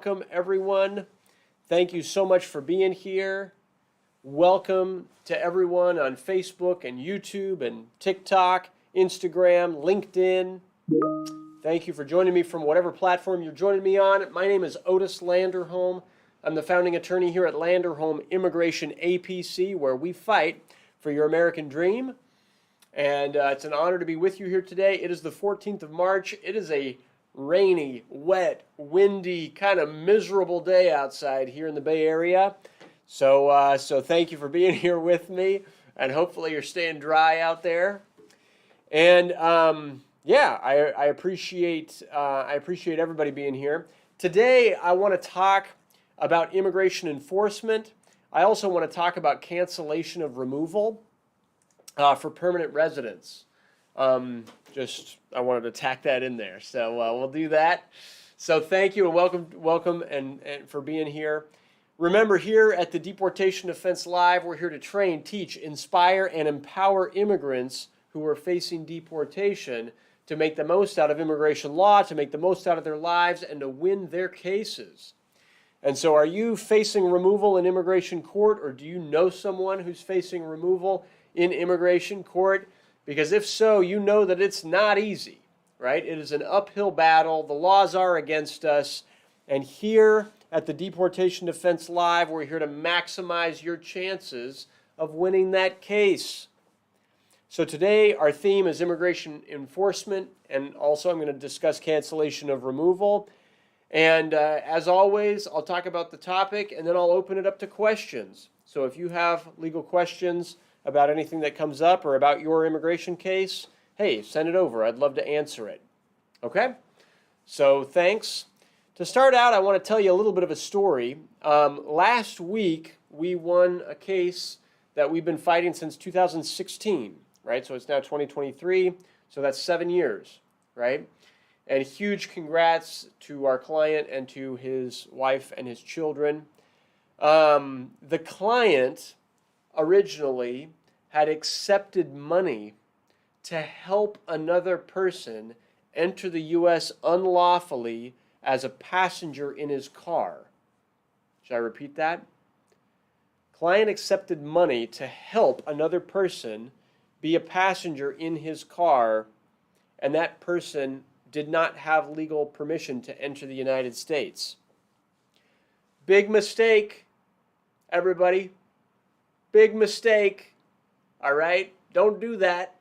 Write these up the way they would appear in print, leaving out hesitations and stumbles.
Welcome, everyone. Thank you so much for being here. Welcome to everyone on Facebook and YouTube and TikTok, Instagram, LinkedIn. Thank you for joining me from whatever platform you're joining me on. My name is Otis Landerholm. I'm the founding attorney here at Landerholm Immigration A.P.C, where we fight for your American dream. And it's an honor to be with you here today. It is the 14th of March. It is a rainy, wet, windy, kind of miserable day outside here in the Bay Area. So thank you for being here with me, and hopefully you're staying dry out there. And I appreciate everybody being here. Today I want to talk about immigration enforcement. I also want to talk about cancellation of removal for permanent residents. I wanted to tack that in there, so we'll do that. So thank you and welcome and for being here. Remember, here at the Deportation Defense Live, we're here to train, teach, inspire, and empower immigrants who are facing deportation to make the most out of immigration law, to make the most out of their lives, and to win their cases. And so are you facing removal in immigration court, or do you know someone who's facing removal in immigration court? Because if so, you know that it's not easy, right? It is an uphill battle. The laws are against us. And here at the Deportation Defense Live, we're here to maximize your chances of winning that case. So today, our theme is immigration enforcement, and also I'm going to discuss cancellation of removal. And as always, I'll talk about the topic, and then I'll open it up to questions. So if you have legal questions about anything that comes up or about your immigration case, hey, send it over. I'd love to answer it. Okay? So thanks. To start out, I want to tell you a little bit of a story. Last week, we won a case that we've been fighting since 2016, right? So it's now 2023, so that's 7 years, right? And huge congrats to our client and to his wife and his children. The client originally had accepted money to help another person enter the U.S. unlawfully as a passenger in his car. Should I repeat that? Client accepted money to help another person be a passenger in his car, and that person did not have legal permission to enter the United States. Big mistake, everybody. Big mistake. All right? Don't do that.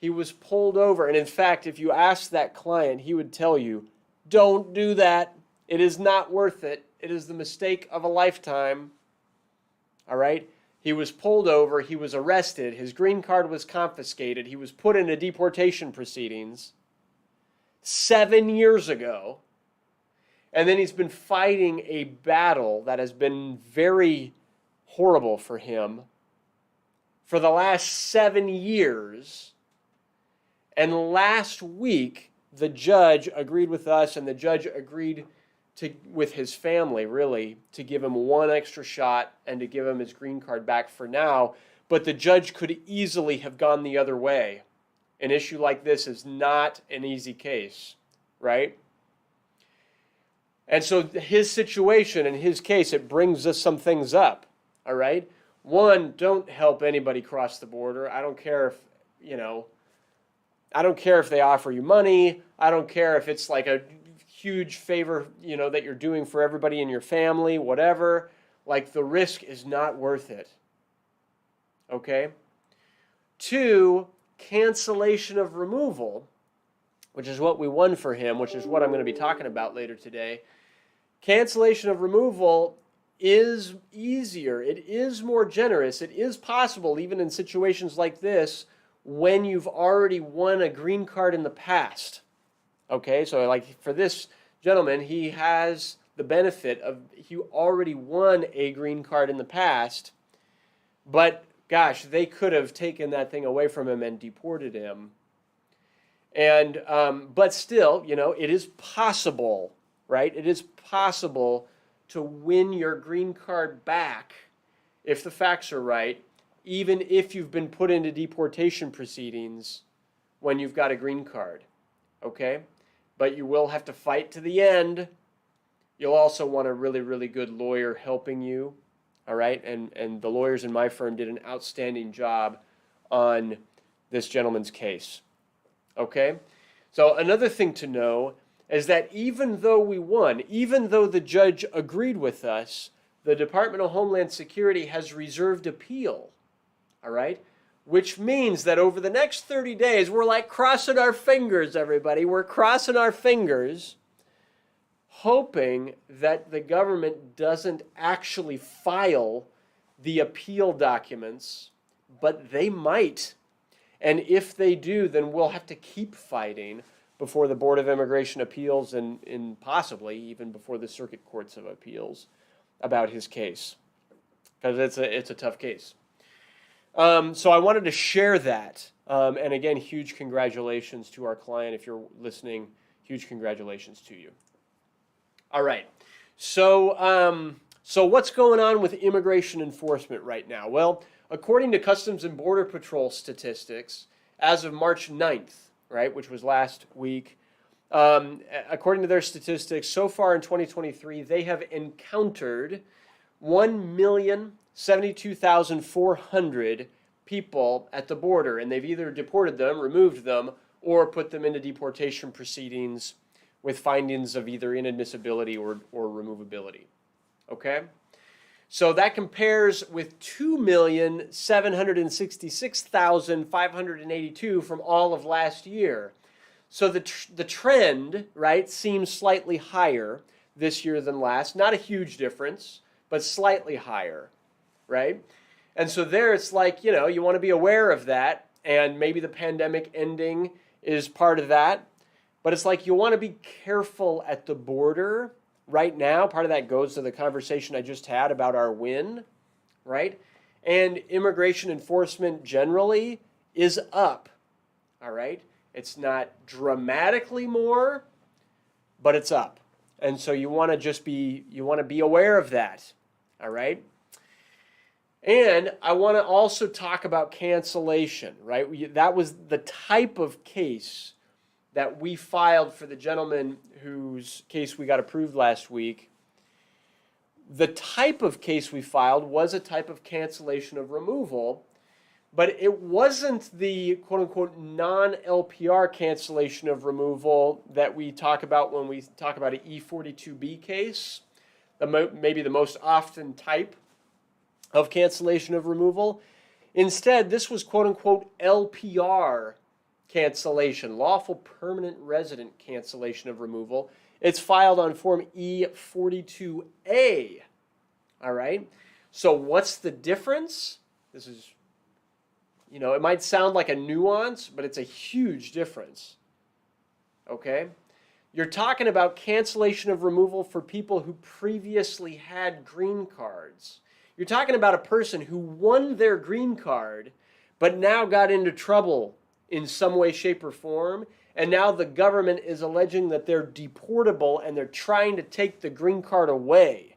He was pulled over. And in fact, if you ask that client, he would tell you, don't do that. It is not worth it. It is the mistake of a lifetime. All right? He was pulled over. He was arrested. His green card was confiscated. He was put into deportation proceedings 7 years ago. And then he's been fighting a battle that has been very horrible for him for the last 7 years. And last week, the judge agreed with us, and the judge agreed with his family, really, to give him one extra shot and to give him his green card back for now. But the judge could easily have gone the other way. An issue like this is not an easy case, right? And so his situation and his case, it brings us some things up, all right? One, don't help anybody cross the border. I don't care if, I don't care if they offer you money. I don't care if it's like a huge favor, that you're doing for everybody in your family, whatever. Like, the risk is not worth it, okay? Two, cancellation of removal, which is what we won for him, which is what I'm going to be talking about later today. Cancellation of removal is easier. It is more generous. It is possible, even in situations like this, when you've already won a green card in the past. Okay, so like for this gentleman, he has the benefit of he already won a green card in the past, but gosh, they could have taken that thing away from him and deported him. And but still, it is possible, right? It is possible to win your green card back if the facts are right, even if you've been put into deportation proceedings when you've got a green card, okay? But you will have to fight to the end. You'll also want a really, really good lawyer helping you. All right. And the lawyers in my firm did an outstanding job on this gentleman's case. Okay. So another thing to know is that even though we won, even though the judge agreed with us, the Department of Homeland Security has reserved appeal. All right. Which means that over the next 30 days, we're like crossing our fingers, everybody. We're crossing our fingers, hoping that the government doesn't actually file the appeal documents, but they might. And if they do, then we'll have to keep fighting before the Board of Immigration Appeals and possibly even before the Circuit Courts of Appeals about his case, because it's a tough case. So I wanted to share that. And again, huge congratulations to our client. If you're listening, huge congratulations to you. All right. So what's going on with immigration enforcement right now? Well, according to Customs and Border Patrol statistics, as of March 9th, right, which was last week, according to their statistics, so far in 2023, they have encountered 1,072,400 people at the border, and they've either deported them, removed them, or put them into deportation proceedings with findings of either inadmissibility or removability. Okay? So that compares with 2,766,582 from all of last year. So the trend, right, seems slightly higher this year than last. Not a huge difference, but slightly higher, right? And so there it's like, you want to be aware of that, and maybe the pandemic ending is part of that. But it's like you want to be careful at the border right now. Part of that goes to the conversation I just had about our win, right? And immigration enforcement generally is up, all right? It's not dramatically more, but it's up. And so you want to be aware of that, all right? And I want to also talk about cancellation, right? That was the type of case that we filed for the gentleman whose case we got approved last week. The type of case we filed was a type of cancellation of removal, but it wasn't the quote-unquote non-LPR cancellation of removal that we talk about when we talk about an E42B case, maybe the most often type of cancellation of removal. Instead, this was quote-unquote LPR cancellation, lawful permanent resident cancellation of removal. It's filed on Form E42A. All right? So what's the difference? This is, it might sound like a nuance, but it's a huge difference. Okay? You're talking about cancellation of removal for people who previously had green cards. You're talking about a person who won their green card, but now got into trouble in some way, shape, or form, and now the government is alleging that they're deportable and they're trying to take the green card away.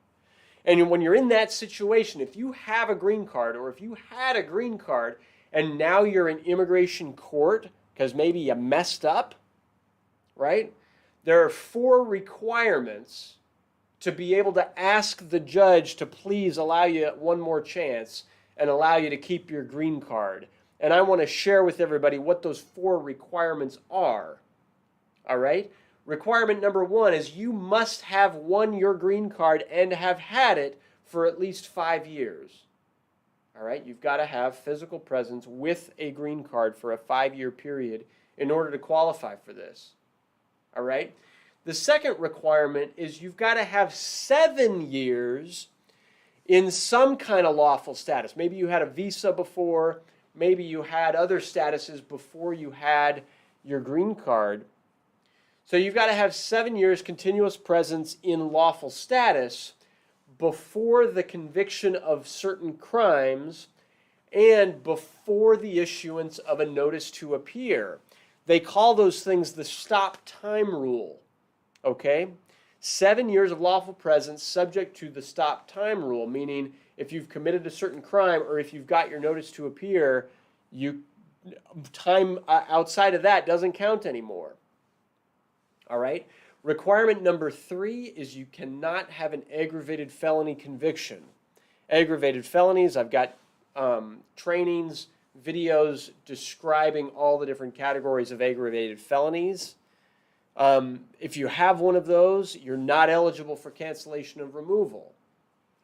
And when you're in that situation, if you have a green card or if you had a green card and now you're in immigration court because maybe you messed up, right? There are 4 requirements to be able to ask the judge to please allow you one more chance and allow you to keep your green card. And I want to share with everybody what those 4 requirements are. All right? Requirement number 1 is you must have won your green card and have had it for at least 5 years. All right? You've got to have physical presence with a green card for a 5-year period in order to qualify for this. All right? The second requirement is you've got to have 7 years in some kind of lawful status. Maybe you had a visa before. Maybe you had other statuses before you had your green card. So you've got to have 7 years continuous presence in lawful status before the conviction of certain crimes and before the issuance of a notice to appear. They call those things the stop time rule. Okay? 7 years of lawful presence subject to the stop time rule, meaning if you've committed a certain crime or if you've got your notice to appear, time outside of that doesn't count anymore. All right? Requirement number 3 is you cannot have an aggravated felony conviction. Aggravated felonies, I've got trainings, videos describing all the different categories of aggravated felonies. If you have one of those, you're not eligible for cancellation of removal.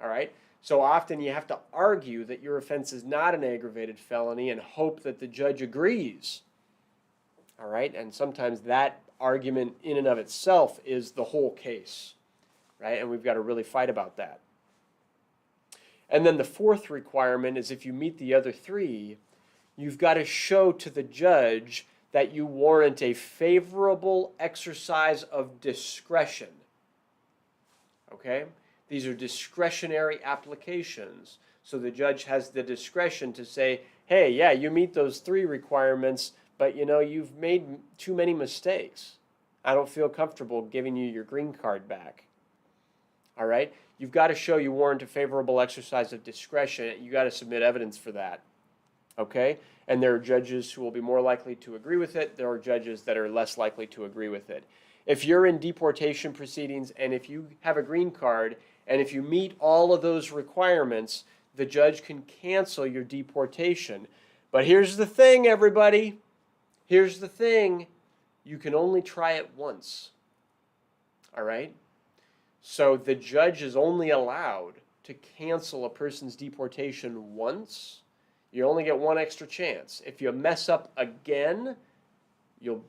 All right? So often you have to argue that your offense is not an aggravated felony and hope that the judge agrees. All right? And sometimes that argument in and of itself is the whole case, right? And we've got to really fight about that. And then the 4th requirement is if you meet the other 3, you've got to show to the judge that you warrant a favorable exercise of discretion. Okay? These are discretionary applications. So the judge has the discretion to say, hey, yeah, you meet those 3 requirements, but you've made too many mistakes. I don't feel comfortable giving you your green card back. All right? You've got to show you warrant a favorable exercise of discretion. You got to submit evidence for that. Okay? And there are judges who will be more likely to agree with it. There are judges that are less likely to agree with it. If you're in deportation proceedings and if you have a green card and if you meet all of those requirements, the judge can cancel your deportation. But here's the thing, everybody. Here's the thing. You can only try it once. All right? So the judge is only allowed to cancel a person's deportation once. You only get one extra chance. If you mess up again, you'll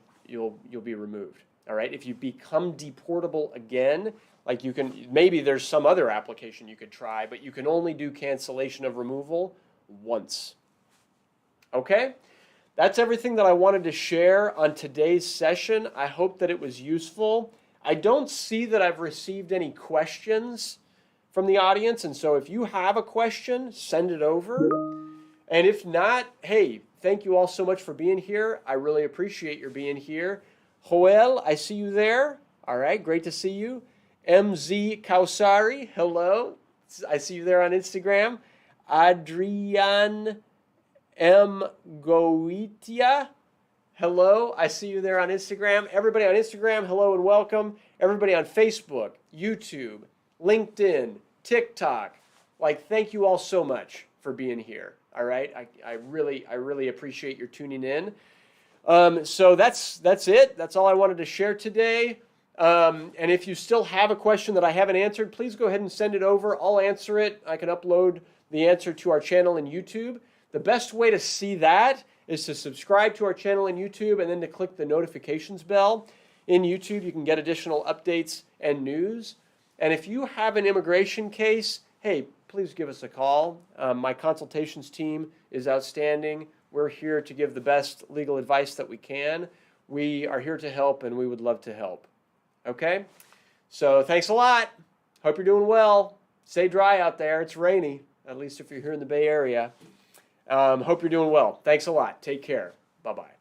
be removed. All right? If you become deportable again, like maybe there's some other application you could try, but you can only do cancellation of removal once. Okay? That's everything that I wanted to share on today's session. I hope that it was useful. I don't see that I've received any questions from the audience, and so if you have a question, send it over. And if not, hey, thank you all so much for being here. I really appreciate your being here. Joel, I see you there. All right, great to see you. MZ Kausari, hello. I see you there on Instagram. Adrian M. Goitia, hello. I see you there on Instagram. Everybody on Instagram, hello and welcome. Everybody on Facebook, YouTube, LinkedIn, TikTok, thank you all so much for being here. All right, I really appreciate your tuning in. So that's it. That's all I wanted to share today. And if you still have a question that I haven't answered, please go ahead and send it over. I'll answer it. I can upload the answer to our channel in YouTube. The best way to see that is to subscribe to our channel in YouTube and then to click the notifications bell. In YouTube, you can get additional updates and news. And if you have an immigration case, hey, please give us a call. My consultations team is outstanding. We're here to give the best legal advice that we can. We are here to help, and we would love to help. Okay? So thanks a lot. Hope you're doing well. Stay dry out there. It's rainy, at least if you're here in the Bay Area. Hope you're doing well. Thanks a lot. Take care. Bye-bye.